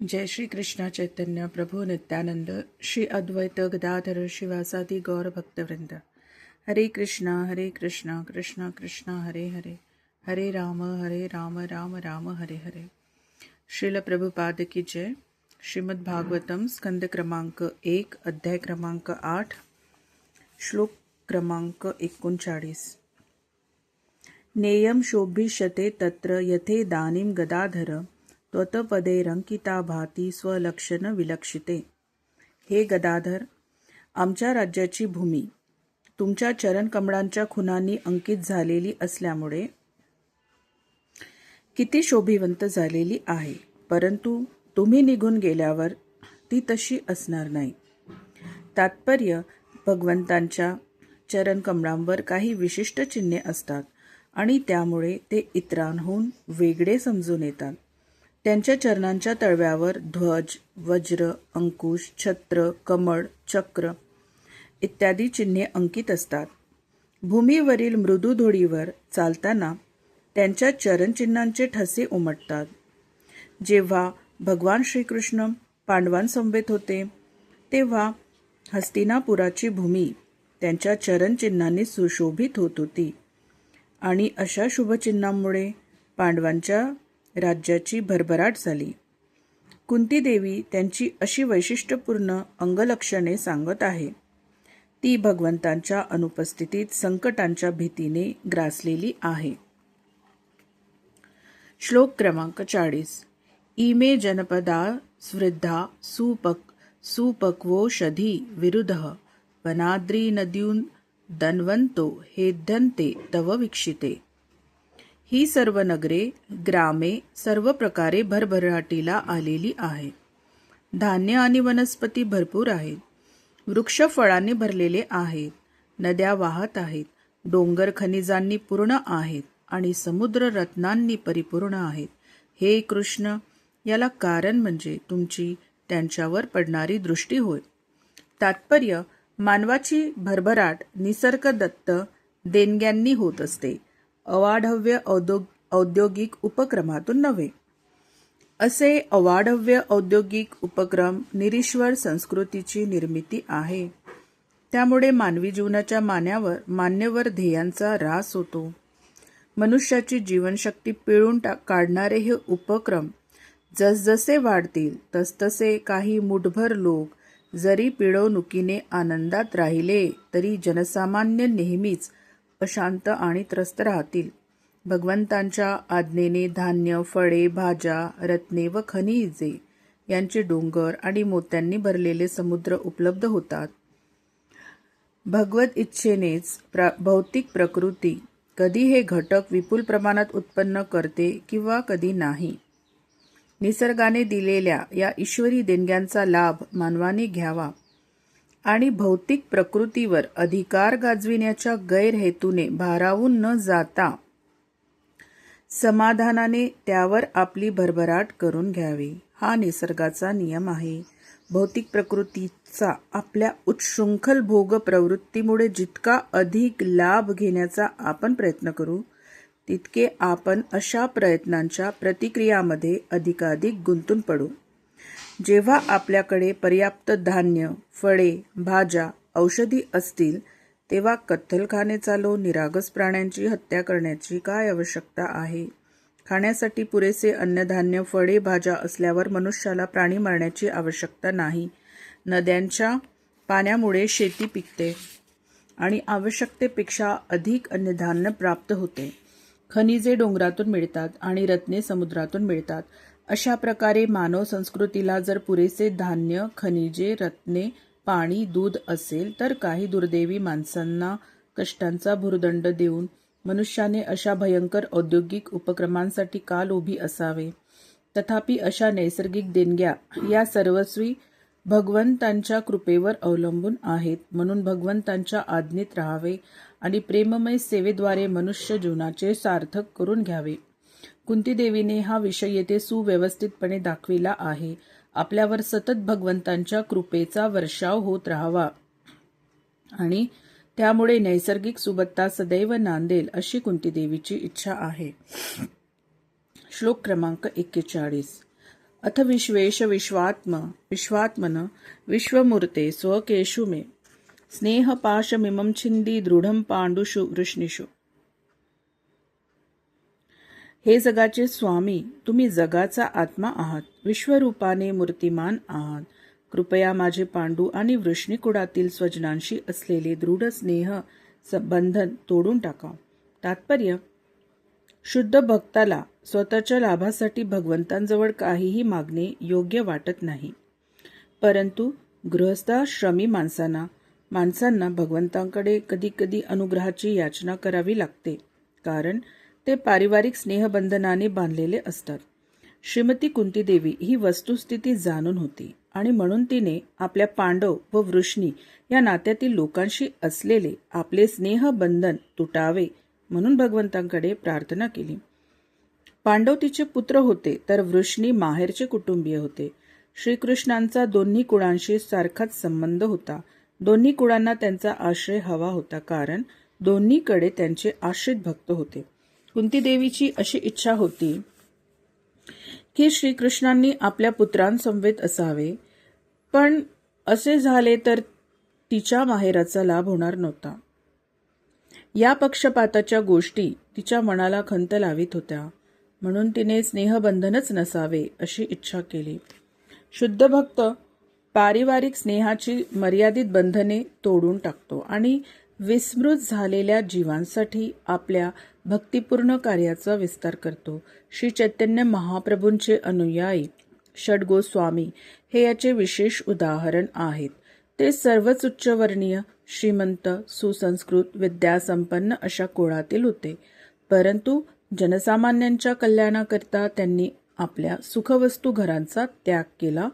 जय श्री कृष्ण चैतन्य प्रभु नित्यानंद श्री अद्वैत गदाधर शिवासादि गौर भक्तवृंद। हरे कृष्णा कृष्ण कृष्ण हरे हरे, हरे राम राम राम हरे हरे। श्रील प्रभुपाद की जय। श्रीमद् भागवतम स्कंद क्रमांक 1 अध्याय क्रमांक 8 श्लोक क्रमांक 39। नेयम शोभिष्यते तत्र यथे दानीम गदाधर त्वत्पदैरंकिता भाती स्वलक्षण विलक्षिते। हे गदाधर, आमच्या राज्याची भूमी तुमच्या चरणकमळांच्या खुणांनी अंकित झालेली असल्यामुळे किती शोभिवंत झालेली आहे, परंतु तुम्ही निघून गेल्यावर ती तशी असणार नाही। तात्पर्य, भगवंतांच्या चरणकमळांवर काही विशिष्ट चिन्हे असतात आणि त्यामुळे ते इतरांहून वेगळे समजून येतात। त्यांच्या चरणांच्या तळव्यावर ध्वज, वज्र, अंकुश, छत्र, कमळ, चक्र इत्यादी चिन्हे अंकित असतात। भूमीवरील मृदू धुळीवर चालताना त्यांच्या चरणचिन्हांचे ठसे उमटतात। जेव्हा भगवान श्रीकृष्ण पांडवांसमवेत होते तेव्हा हस्तिनापुराची भूमी त्यांच्या चरणचिन्हांनी सुशोभित होत होती आणि अशा शुभचिन्हांमुळे पांडवांच्या राज्याची भरभराट झाली। कुंती देवी त्यांची अशी वैशिष्ट्यपूर्ण अंगलक्षणे सांगत आहे। ती भगवंतांच्या अनुपस्थितीत संकटांच्या भीतीने ग्रासलेली आहे। श्लोक क्रमांक 40। इमे जनपदा स्वृद्धा सुपक्वोषधी विरुधः वनाद्री नद्यून दन्वंतो हेद्यन्ते तव वीक्षिते। ही सर्व नगरे, ग्रामे सर्व प्रकारे भरभराटीला आलेली आहेत। धान्य आणि वनस्पती भरपूर आहेत। वृक्ष फळांनी भरलेले आहेत। नद्या वाहत आहेत। डोंगर खनिजांनी पूर्ण आहेत आणि समुद्र रत्नांनी परिपूर्ण आहेत। हे कृष्ण, याला कारण म्हणजे तुमची त्यांच्यावर पडणारी दृष्टी होय। तात्पर्य, मानवाची भरभराट निसर्गदत्त देणग्यांनी होत असते, अवाढव्य औद्योगिक उपक्रमातून नव्हे। असे अवाढव्य औद्योगिक उपक्रम निरीश्वर संस्कृतीची निर्मिती आहे। त्यामुळे मानवी जीवनाच्या मान्यवर ध्येयांचा ऱ्हास होतो। मनुष्याची जीवनशक्ती पिळून काढणारे हे उपक्रम जसजसे वाढतील तसतसे काही मुठभर लोक जरी पिळवणुकीने आनंदात राहिले तरी जनसामान्य नेहमीच अशांत आणि त्रस्त राहतील। भगवंतांच्या आज्ञेने धान्य, फळे, भाज्या, रत्ने व खनिजे यांचे डोंगर आणि मोत्यांनी भरलेले समुद्र उपलब्ध होतात। भगवत इच्छेनेच भौतिक प्रकृती कधी हे घटक विपुल प्रमाणात उत्पन्न करते किंवा कधी नाही। निसर्गाने दिलेल्या या ईश्वरी देणग्यांचा लाभ मानवाने घ्यावा आणि भौतिक प्रकृतीवर अधिकार गाजविण्याच्या गैरहेतूने भारावून न जाता समाधानाने त्यावर आपली भरभराट करून घ्यावी, हा निसर्गाचा नियम आहे। भौतिक प्रकृतीचा आपल्या उच्छृंखल भोग प्रवृत्तीमुळे जितका अधिक लाभ घेण्याचा आपण प्रयत्न करू, तितके आपण अशा प्रयत्नांच्या प्रतिक्रियामध्ये अधिकाधिक गुंतून पडू। जेव्हा आपल्याकडे पर्याप्त धान्य, फळे, भाज्या, औषधी असतील तेव्हा कत्तलखाने चालवून निरागस प्राण्यांची हत्या करण्याची काय आवश्यकता आहे? खाण्यासाठी पुरेसे अन्नधान्य, फळे, भाज्या असल्यावर मनुष्याला प्राणी मारण्याची आवश्यकता नाही। नद्यांच्या पाण्यामुळे शेती पिकते आणि आवश्यकतेपेक्षा अधिक अन्नधान्य प्राप्त होते। खनिजे डोंगरातून मिळतात आणि रत्ने समुद्रातून मिळतात। अशा प्रकारे मानव संस्कृतीला जर पुरेसे धान्य, खनिजे, रत्ने, पाणी, दूध असेल तर काही दुर्दैवी माणसांना कष्टांचा भुर्दंड देऊन मनुष्याने अशा भयंकर औद्योगिक उपक्रमांसाठी का लोभी असावे? तथापि अशा नैसर्गिक देणग्या या सर्वस्वी भगवंतांच्या कृपेवर अवलंबून आहेत। म्हणून भगवंतांच्या आज्ञेत राहावे आणि प्रेममय सेवेद्वारे मनुष्य जीवनाचे सार्थक करून घ्यावे। कुंती देवीने हा विषय येथे सुव्यवस्थितपणे दाखविला आहे। आपल्यावर सतत भगवंतांच्या कृपेचा वर्षाव होत राहावा आणि त्यामुळे नैसर्गिक सुबत्ता सदैव नांदेल अशी कुंती देवीची इच्छा आहे। श्लोक क्रमांक 41। अथ विश्वेश विश्वात्मन विश्वमूर्ते स्वकेषु मे स्नेहपाशमिमं छिंदी दृढं पांडुषु वृष्णीषु. हे जगाचे स्वामी, तुम्ही जगाचा आत्मा आहात, विश्वरूपाने मूर्तिमान आहात. कृपया माझे पांडू आणि वृष्णी कुळातील स्वजनांशी असलेले दृढ स्नेह बंधन तोडून टाका. तात्पर्य: शुद्ध भक्ताला स्वतःच्या लाभासाठी भगवंतांजवळ काहीही मागणे योग्य वाटत नाही. परंतु गृहस्थाश्रमी माणसांना भगवंतांकडे कधीकधी अनुग्रहाची याचना करावी लागते, कारण ते पारिवारिक स्नेहबंधनाने बांधलेले असतात. श्रीमती कुंतीदेवी ही वस्तुस्थिती जाणून होती आणि म्हणून तिने आपल्या पांडव व वृष्णी या नात्यातील लोकांशी असलेले आपले स्नेहबंधन तुटावे म्हणून भगवंतांकडे प्रार्थना केली. पांडव तिचे पुत्र होते, तर वृष्णी माहेरचे कुटुंबीय होते. श्रीकृष्णांचा दोन्ही कुळांशी सारखाच संबंध होता. दोन्ही कुळांना त्यांचा आश्रय हवा होता, कारण दोन्हीकडे त्यांचे आश्रित भक्त होते. कुंतीदेवीची अशी इच्छा होती की श्रीकृष्णांनी आपल्या पुत्रांसमवेत असावे, पण असे झाले तर तिच्या माहेराचा लाभ होणार नव्हता. या पक्षपाताच्या गोष्टी तिच्या मनाला खंत लावित होत्या. म्हणून तिने स्नेहबंधनच नसावे अशी इच्छा केली. शुद्ध भक्त पारिवारिक स्नेहाची मर्यादित बंधने तोडून टाकतो आणि विस्मृत झालेल्या जीवांसाठी आपल्या भक्तिपूर्ण कार्याचा विस्तार करतो. श्री चैतन्य महाप्रभूंचे अनुयायी षडगोस्वामी हे याचे विशेष उदाहरण आहेत. ते सर्वच उच्चवर्णीय, श्रीमंत, सुसंस्कृत, विद्यासंपन्न अशा कुळातील होते, परंतु जनसामान्यांच्या कल्याणाकरिता त्यांनी आपल्या सुखवस्तू घरांचा त्याग केला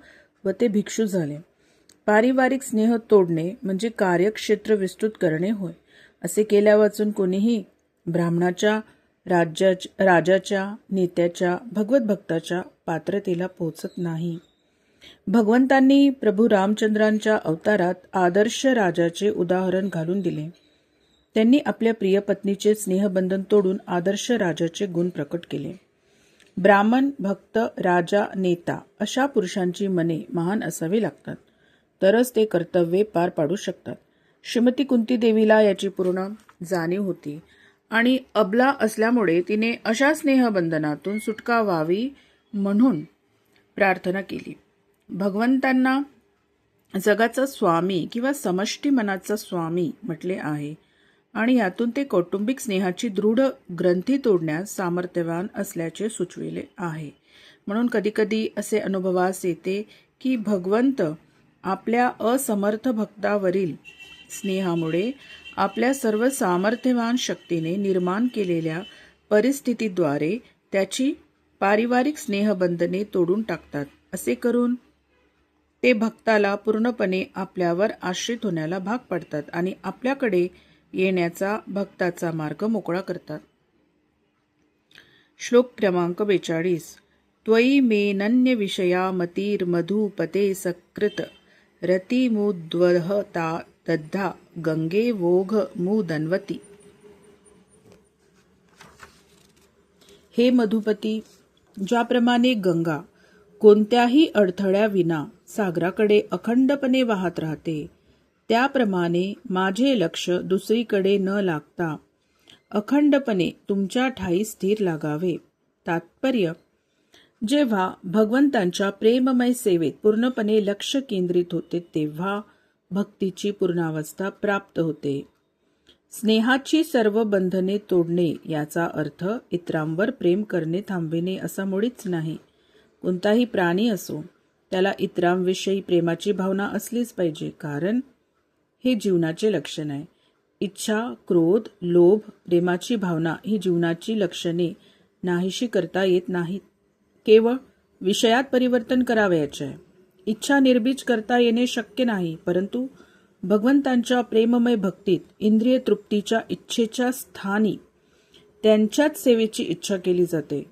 व ते भिक्षू झाले. पारिवारिक स्नेह तोडणे म्हणजे कार्यक्षेत्र विस्तृत करणे होय. असे केल्या वाचून कोणीही ब्राह्मणाच्या, राजाच्या, नेत्याच्या, भगवत भक्ताच्या पात्रतेला पोहोचत नाही. भगवंतांनी प्रभू रामचंद्रांच्या अवतारात आदर्श राजाचे उदाहरण घालून दिले. त्यांनी आपल्या प्रिय पत्नीचे स्नेहबंधन तोडून आदर्श राजाचे गुण प्रकट केले. ब्राह्मण, भक्त, राजा, नेता अशा पुरुषांची मने महान असावी लागतात, तरच ते कर्तव्ये पार पाडू शकतात. श्रीमती कुंतीदेवीला याची पूर्ण जाणीव होती आणि अबला असल्यामुळे तिने अशा स्नेहबंधनातून सुटका व्हावी म्हणून प्रार्थना केली. भगवंतांना जगाचा स्वामी किंवा समष्टी मनाचा स्वामी म्हटले आहे आणि यातून ते कौटुंबिक स्नेहाची दृढ ग्रंथी तोडण्यास सामर्थ्यवान असल्याचे सुचविले आहे. म्हणून कधीकधी असे अनुभवास येते की भगवंत आपल्या असमर्थ भक्तावरील स्नेहामुळे आपल्या सर्व सामर्थ्यवान शक्तीने निर्माण केलेल्या परिस्थितीद्वारे त्याची पारिवारिक स्नेहबंधने तोडून टाकतात. असे करून ते भक्ताला पूर्णपणे आपल्यावर आश्रित होण्याला भाग पडतात आणि आपल्याकडे येण्याचा भक्ताचा मार्ग मोकळा करतात. श्लोक क्रमांक 42. त्वयि मे नन्य विषया मतिर्मधुपते सकृत रतिमुद्वहता दद्धा गंगे वोघ मुदन्वती. हे मधुपती, ज्याप्रमाणे गंगा कोणत्याही अडथळ्याविना सागराकडे अखंडपणे वाहत राहते, त्याप्रमाणे माझे लक्ष दुसरीकडे न लागता अखंडपणे तुमच्या ठायी स्थिर लागावे. तात्पर्य: जेव्हा भगवंतांच्या प्रेममय सेवेत पूर्णपणे लक्ष केंद्रित होते, तेव्हा भक्तीची पूर्णावस्था प्राप्त होते. स्नेहाची सर्व बंधने तोडणे याचा अर्थ इतरांवर प्रेम करणे थांबविणे असा मुळीच नाही. कोणताही प्राणी असो, त्याला इतरांविषयी प्रेमाची भावना असलीच पाहिजे, कारण हे जीवनाचे लक्षण आहे. इच्छा, क्रोध, लोभ, प्रेमाची भावना ही जीवनाची लक्षणे नाहीशी करता येत नाहीत. केवळ विषयात परिवर्तन करावयाचे आहे. इच्छा निर्बीज करता येणे शक्य नाही, परंतु भगवंतांच्या प्रेममय भक्तीत इंद्रिय तृप्तीच्या इच्छेच्या स्थानी त्यांच्याच सेवेची इच्छा केली जाते.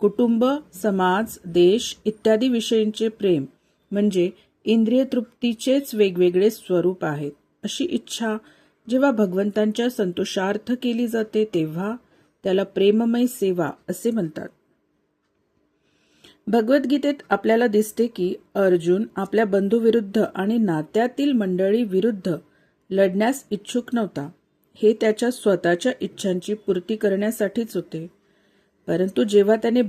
कुटुंब, समाज, देश इत्यादी विषयींचे प्रेम म्हणजे इंद्रिय तृप्तीचेच वेगवेगळे स्वरूप आहेत. अशी इच्छा जेव्हा भगवंतांच्या संतोषार्थ केली जाते, तेव्हा त्याला प्रेममय सेवा असे म्हणतात. भगवद्गीतेत आपल्याला दिसते की अर्जुन आपल्या बंधूविरुद्ध आणि नात्यातील मंडळी विरुद्ध लढण्यास इच्छुक नव्हता. हे त्याच्या स्वतःच्या इच्छांची पूर्ती करण्यासाठीच होते. परंतु जेव्हा त्याने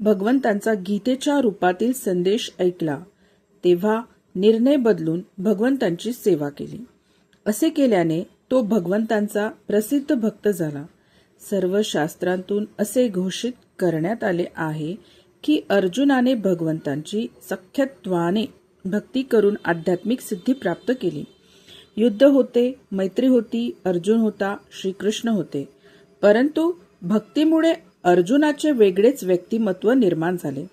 भगवंतांचा गीतेच्या रूपातील संदेश ऐकला तेव्हा निर्णय बदलून भगवंतांची सेवा केली. असे केल्याने तो भगवंतांचा प्रसिद्ध भक्त झाला. सर्व शास्त्रांतून असे घोषित करण्यात आले आहे की अर्जुनाने भगवंतांची सख्यत्वाने भक्ती करून आध्यात्मिक सिद्धी प्राप्त केली. युद्ध होते, मैत्री होती, अर्जुन होता, श्रीकृष्ण होते. परंतु भक्तीमुळे अर्जुनाचे वेगळेच व्यक्तिमत्व निर्माण झाले.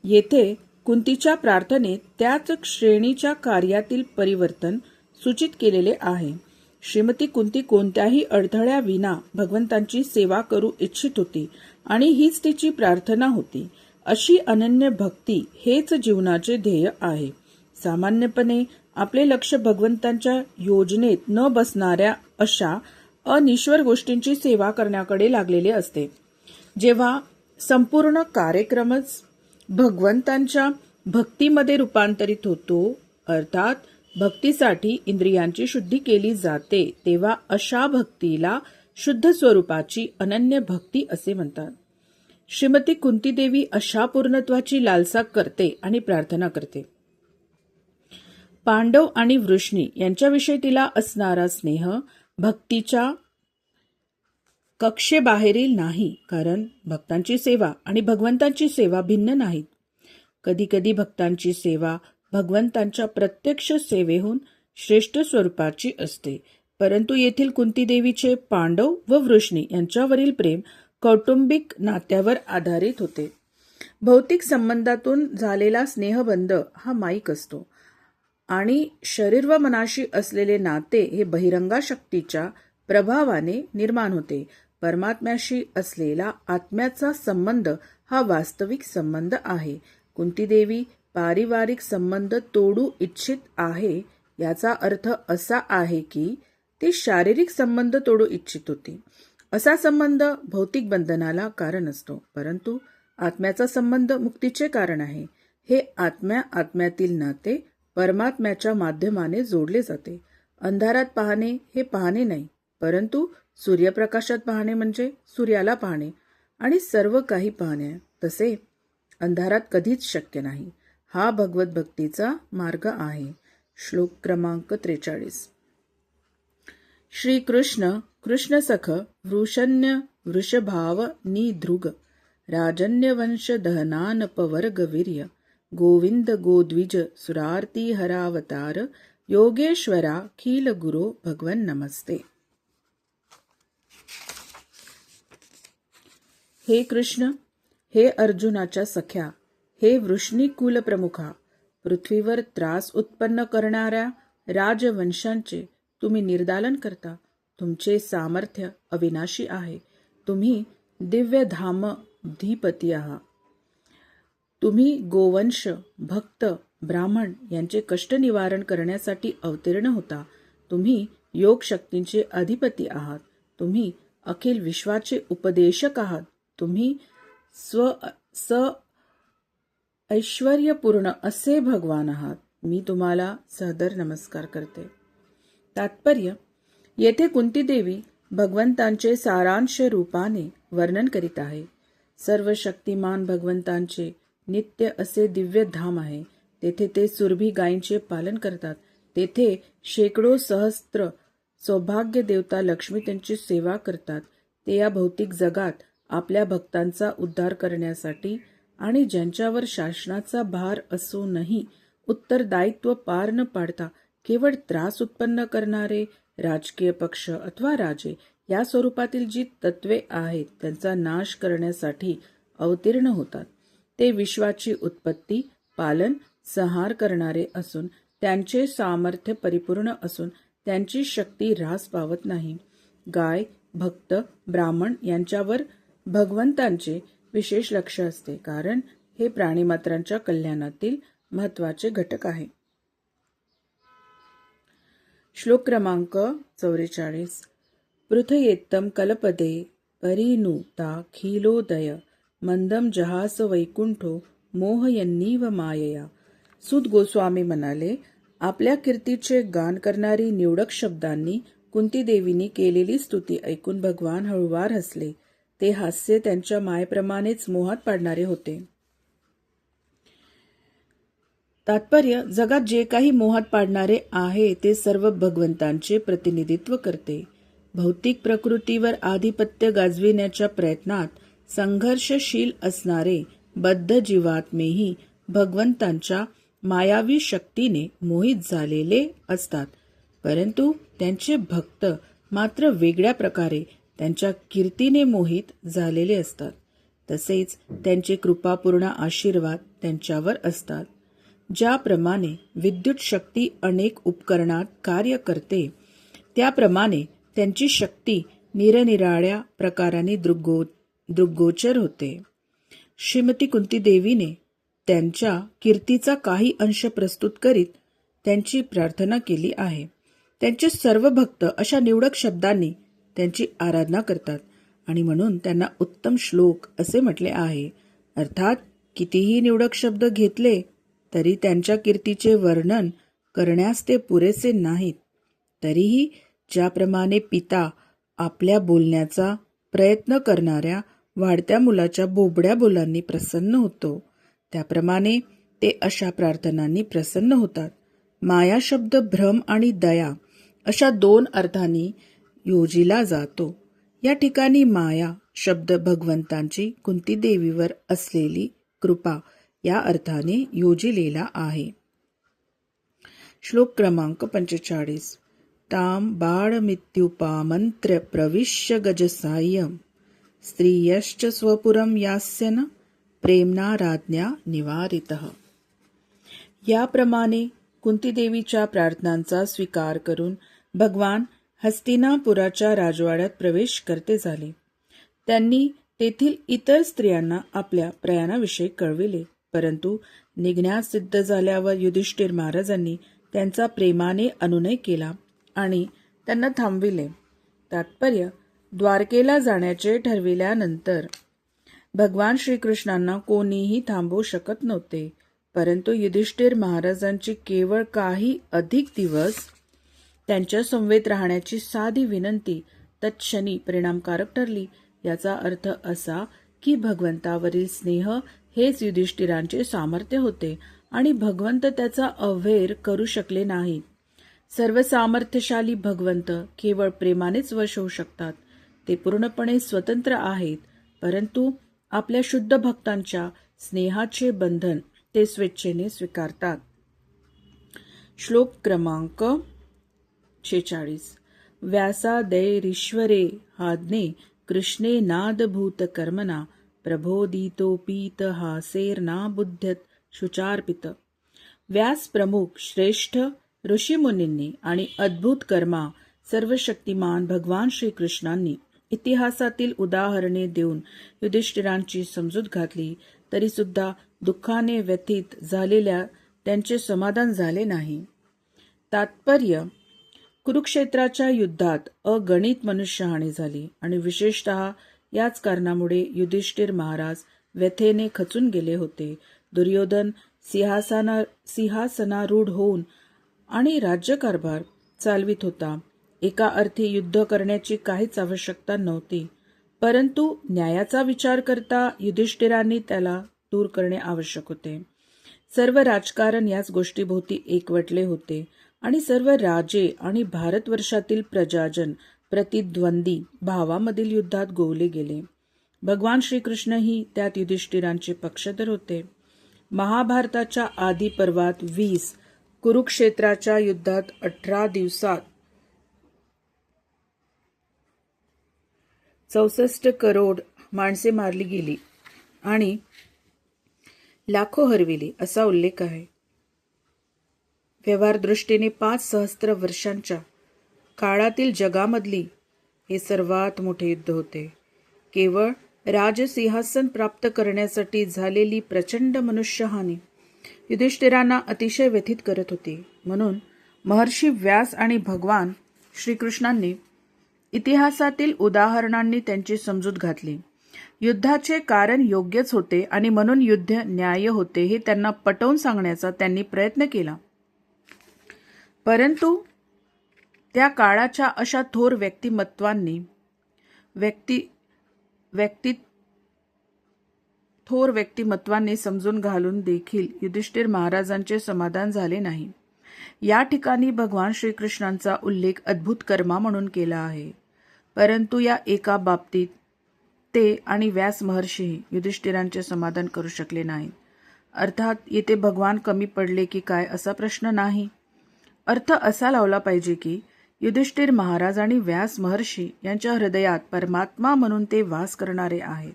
येथे कुंतीच्या प्रार्थनेत त्याच श्रेणीच्या कार्यातील परिवर्तन सूचित केलेले आहे. श्रीमती कुंती कोणत्याही अडथळ्याविना भगवंतांची सेवा करू इच्छित होती आणि हीच तिची प्रार्थना होती. अशी अनन्य भक्ती हेच जीवनाचे ध्येय आहे. सामान्यपणे आपले लक्ष भगवंतांच्या योजनेत न बसणाऱ्या अशा अनिश्वर गोष्टींची सेवा करण्याकडे लागलेले असते. जेव्हा संपूर्ण कार्यक्रमच भगवंतांच्या भक्तीमध्ये रूपांतरित होतो, अर्थात भक्तीसाठी इंद्रियांची शुद्धी केली जाते, तेव्हा अशा भक्तीला शुद्ध स्वरूपाची अनन्य भक्ती असे म्हणतात. श्रीमती कुंतीदेवी अशा पूर्णत्वाची लालसा करते आणि प्रार्थना करते. पांडव आणि वृष्णी यांच्याविषयी तिला असणारा स्नेह भक्तीच्या कक्षेबाहेरील नाही, कारण भक्तांची सेवा आणि भगवंतांची सेवा भिन्न नाहीत. कधीकधी भक्तांची सेवा भगवंतांच्या प्रत्यक्ष सेवेहून श्रेष्ठ स्वरूपाची असते. परंतु येथील कुंतीदेवीचे पांडव व वृष्णी यांच्यावरील प्रेम कौटुंबिक नात्यावर आधारित होते. भौतिक संबंधातून झालेला स्नेहबंध हा माईक असतो आणि शरीर व मनाशी असलेले नाते हे बहिरंगा शक्तीच्या प्रभावाने निर्माण होते. परमात्म्याशी असलेला आत्म्याचा संबंध हा वास्तविक संबंध आहे. कुंतीदेवी पारिवारिक संबंध तोडू इच्छित आहे, याचा अर्थ असा आहे की ती शारीरिक संबंध तोडू इच्छित होती. असा संबंध भौतिक बंधनाला कारण असतो, परंतु आत्म्याचा संबंध मुक्तीचे कारण आहे. हे आत्म्यातील नाते परमात्म्याच्या माध्यमाने जोडले जाते. अंधारात पाहणे हे पाहणे नाही, परंतु सूर्यप्रकाशात पाहणे म्हणजे सूर्याला पाहणे आणि सर्व काही पाहणे. तसे अंधारात कधीच शक्य नाही. हा भगवत भक्तीचा मार्ग आहे. श्लोक क्रमांक 43. श्रीकृष्ण कृष्णसख वृषण्य वृषभाव निधृग राजन्यवंश दहनानपवर्गवीर्य गोविंद गोद्विज सुरार्ती हरावतार योगेश्वरा खील गुरो भगवन नमस्ते. हे कृष्ण, हे अर्जुनाच्या सख्या, हे वृष्णीकुल प्रमुखा, पृथ्वीवर त्रास उत्पन्न करणाऱ्या राजवंशांचे तुम्ही निर्दालन करता. तुमचे सामर्थ्य अविनाशी आहे. तुम्ही दिव्य धाम धीपती आहात. तुम्ही गोवंश, भक्त, ब्राह्मण यांचे कष्ट निवारण करण्यासाठी अवतीर्ण होता. तुम्ही योग शक्तींचे अधिपती आहात. तुम्ही अखिल विश्वाचे उपदेशक आहात. तुम्ही ऐश्वर्यपूर्ण असे भगवान आहात. मी तुम्हाला सादर नमस्कार करते. तात्पर्य: येथे कुंतीदेवी भगवंतांचे सारांश रूपाने वर्णन करीत आहे. सर्व शक्तिमान भगवंतांचे नित्य असे दिव्य धाम आहे. तेथे ते सुरभी गायींचे पालन करतात. तेथे शेकडो सहस्त्र सौभाग्य देवता लक्ष्मी त्यांची सेवा करतात. ते या भौतिक जगात आपल्या भक्तांचा उद्धार करण्यासाठी आणि ज्यांच्यावर शासनाचा भार असूनही उत्तरदायित्व पार न पाडता केवळ त्रास उत्पन्न करणारे राजकीय पक्ष अथवा राजे या स्वरूपातील जी तत्वे आहेत त्यांचा नाश करण्यासाठी अवतीर्ण होतात. ते विश्वाची उत्पत्ती, पालन, संहार करणारे असून त्यांचे सामर्थ्य परिपूर्ण असून त्यांची शक्ती ऱ्हास पावत नाही. गाय, भक्त, ब्राह्मण यांच्यावर भगवंतांचे विशेष लक्ष असते, कारण हे प्राणीमात्रांच्या कल्याणातील महत्वाचे घटक आहे. श्लोक क्रमांक 44. पृथयेत्तम कल्पते परिणुता खिलोदय मंदम जहास वैकुंठो मोहयन्नीव मायया. सूत गोस्वामी म्हणाले, आपल्या कीर्तीचे गान करणारी निवडक शब्दांनी कुंतीदेवीनी केलेली स्तुती ऐकून भगवान हळूवार हसले. ते हास्य त्यांच्या मायेप्रमाणेच मोहात पाडणारे होते. तात्पर्य, जगात जे काही मोहात पाडणारे आहे ते सर्व भगवंतांचे प्रतिनिधित्व करते. भौतिक प्रकृतीवर आधिपत्य गाजविण्याच्या प्रयत्नात संघर्षशील असणारे बद्ध जीवात्मेही भगवंतांच्या मायावी शक्तीने मोहित झालेले असतात, परंतु त्यांचे भक्त मात्र वेगळ्या प्रकारे त्यांच्या कीर्तीने मोहित झालेले असतात. तसेच त्यांचे कृपापूर्ण आशीर्वाद त्यांच्यावर असतात. ज्याप्रमाणे विद्युत शक्ती अनेक उपकरणात कार्य करते, त्याप्रमाणे त्यांची शक्ती निरनिराळ्या प्रकारांनी दृग्गोचर होते. श्रीमती कुंतीदेवीने त्यांच्या कीर्तीचा काही अंश प्रस्तुत करीत त्यांची प्रार्थना केली आहे. त्यांचे सर्व भक्त अशा निवडक शब्दांनी त्यांची आराधना करतात आणि म्हणून त्यांना उत्तम श्लोक असे म्हटले आहे. अर्थात कितीही निवडक शब्द घेतले तरी त्यांच्या कीर्तीचे वर्णन करण्यास ते पुरेसे नाहीत. तरीही ज्याप्रमाणे पिता आपल्या बोलण्याचा प्रयत्न करणाऱ्या वाढत्या मुलाच्या बोबड्या बोलांनी प्रसन्न होतो, त्याप्रमाणे ते अशा प्रार्थनांनी प्रसन्न होतात. माया शब्द भ्रम आणि दया अशा दोन अर्थांनी योजिला जातो. या ठिकाणी माया शब्द भगवंतांची कुंतीदेवीवर असलेली कृपा या अर्थाने योजिलेला आहे. श्लोक क्रमांक 45. ताम बाळमित्युपामंत्र्य प्रविश्य गजसाह्यम स्त्रियश्च स्वपुरम यास्यन प्रेमना राज्ञा निवारितः. याप्रमाणे कुंतीदेवीच्या प्रार्थनांचा स्वीकार करून भगवान हस्तिनापुराच्या राजवाड्यात प्रवेश करते झाले. त्यांनी तेथील इतर स्त्रियांना आपल्या प्रयाणाविषयी कळविले, परंतु निघण्यास सिद्ध झाल्यावर युधिष्ठिर महाराजांनी त्यांचा प्रेमाने अनुनय केला आणि त्यांना थांबविले. तात्पर्य, द्वारकेला जाण्याचे ठरविल्यानंतर भगवान श्रीकृष्णांना कोणीही थांबवू शकत नव्हते, परंतु युधिष्ठिर महाराजांची केवळ काही अधिक दिवस त्यांच्या समवेत राहण्याची साधी विनंती तत्क्षणी परिणामकारक ठरली. याचा अर्थ असा की भगवंतावरील स्नेह हेच युधिष्ठिरांचे सामर्थ्य होते आणि भगवंत त्याचा अव्हेर करू शकले नाहीत. सर्व सामर्थ्यशाली भगवंत केवळ प्रेमानेच वश होऊ शकतात. ते पूर्णपणे स्वतंत्र आहेत, परंतु आपल्या शुद्ध भक्तांच्या स्नेहाचे बंधन ते स्वेच्छेने स्वीकारतात. श्लोक क्रमांक 46. व्यासादैरीश्वरे हाज्ञे कृष्णे नादभूत कर्मणा प्रबोधितोपीत हासेर्ना बुद्ध्यत शुचार्पित. व्यास प्रमुख श्रेष्ठ ऋषीमुनींनी आणि अद्भुत कर्मा सर्वशक्तिमान भगवान श्रीकृष्णांनी इतिहासातील उदाहरणे देऊन युधिष्ठिरांची समजूत घातली, तरी सुद्धा दुःखाने व्यथित झालेल्या त्यांचे समाधान झाले नाही. तात्पर्य, कुरुक्षेत्राच्या युद्धात अगणित मनुष्यहानी झाली आणि विशेषतः याच कारणामुळे युधिष्ठिर महाराज व्यथेने खचून गेले होते. दुर्योधन सिंहासनारूढ होऊन आणि राज्यकारभार चालवित होता. एका अर्थी युद्ध करण्याची काहीच आवश्यकता नव्हती, परंतु न्यायाचा विचार करता युधिष्ठिरांनी त्याला दूर करणे आवश्यक होते. सर्व राजकारण याच गोष्टीभोवती एकवटले होते आणि सर्व राजे आणि भारतवर्षातील प्रजाजन प्रतिद्वंदी भावामधील युद्धात गोवले गेले. भगवान श्रीकृष्णही त्यात युधिष्ठिरांचे पक्षधर होते. महाभारताच्या आदी पर्वात 20, कुरुक्षेत्राच्या युद्धात 18 दिवसात 64 करोड माणसे मारली गेली आणि लाखो हरविली असा उल्लेख आहे. व्यवहार दृष्टीने 5 सहस्त्र वर्षांच्या काळातील जगामधली हे सर्वात मोठे युद्ध होते. केवळ राजसिंहासन प्राप्त करण्यासाठी झालेली प्रचंड मनुष्यहानी युधिष्ठिरांना अतिशय व्यथित करत होती. म्हणून महर्षी व्यास आणि भगवान श्रीकृष्णांनी इतिहासातील उदाहरणांनी त्यांची समजूत घातली युद्धाचे कारण योग्यच होते आणि म्हणून युद्ध न्याय्य होते हे त्यांना पटवून सांगण्याचा त्यांनी प्रयत्न केला. परंतु त्या काळाच्या अशा थोर व्यक्तिमत्वांनी समजून घालून देखील युधिष्ठिर महाराजांचे समाधान झाले नाही. या ठिकाणी भगवान श्रीकृष्णांचा उल्लेख अद्भुत कर्मा म्हणून केला आहे. परंतु या एका बाबतीत ते आणि व्यास महर्षीही युधिष्ठिरांचे समाधान करू शकले नाहीत. अर्थात येथे भगवान कमी पडले की काय असा प्रश्न नाही. अर्थ असा लावला पाहिजे की युधिष्ठिर महाराज आणि व्यास महर्षी यांच्या हृदयात परमात्मा म्हणून ते वास करणारे आहेत.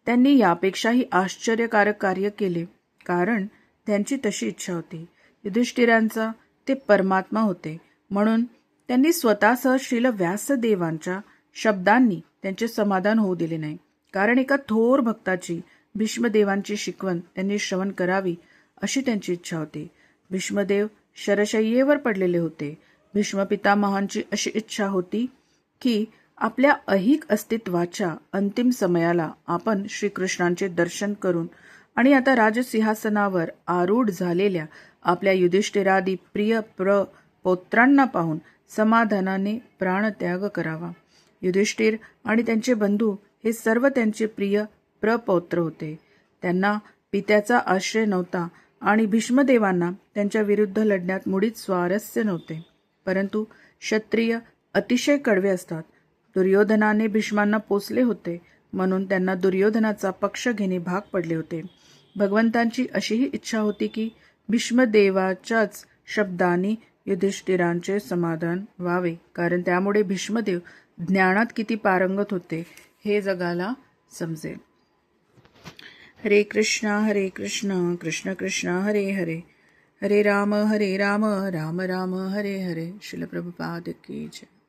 त्यांनी यापेक्षाही आश्चर्यकारक कार्य केले, कारण त्यांची तशी इच्छा होती. युधिष्ठिरांचा ते परमात्मा होते, म्हणून त्यांनी स्वतःसह श्रील व्यासदेवांच्या शब्दांनी त्यांचे समाधान होऊ दिले नाही. कारण एका थोर भक्ताची भीष्मदेवांची शिकवण त्यांनी श्रवण करावी अशी त्यांची इच्छा होती. भीष्मदेव शरशय्येवर पडलेले होते. भीष्म पितामहांची अशी इच्छा होती की आपल्या ऐहिक अस्तित्वाच्या अंतिम समयाला आपण श्रीकृष्णांचे दर्शन करून आणि आता राजसिंहासनावर आरूढ झालेल्या आपल्या युधिष्ठिरादी प्रिय प्रपौत्रांना पाहून समाधानाने प्राणत्याग करावा. युधिष्ठिर आणि त्यांचे बंधू हे सर्व त्यांचे प्रिय प्रपौत्र होते. त्यांना पित्याचा आश्रय नव्हता आणि भीष्मदेवांना त्यांच्या विरुद्ध लढण्यात मुळीच स्वारस्य नव्हते. परंतु क्षत्रिय अतिशय कडवे असतात. दुर्योधनाने भीष्मांना पोसले होते, म्हणून त्यांना दुर्योधनाचा पक्ष घेणे भाग पडले होते. भगवंतांची अशीही इच्छा होती की भीष्मदेवाच्याच शब्दांनी युधिष्ठिरांचे समाधान व्हावे, कारण त्यामुळे भीष्मदेव ज्ञानात किती पारंगत होते हे जगाला समजेल. हरे कृष्ण कृष्ण कृष्ण हरे हरे, हरे राम राम राम हरे हरे. श्रील प्रभुपाद की जय.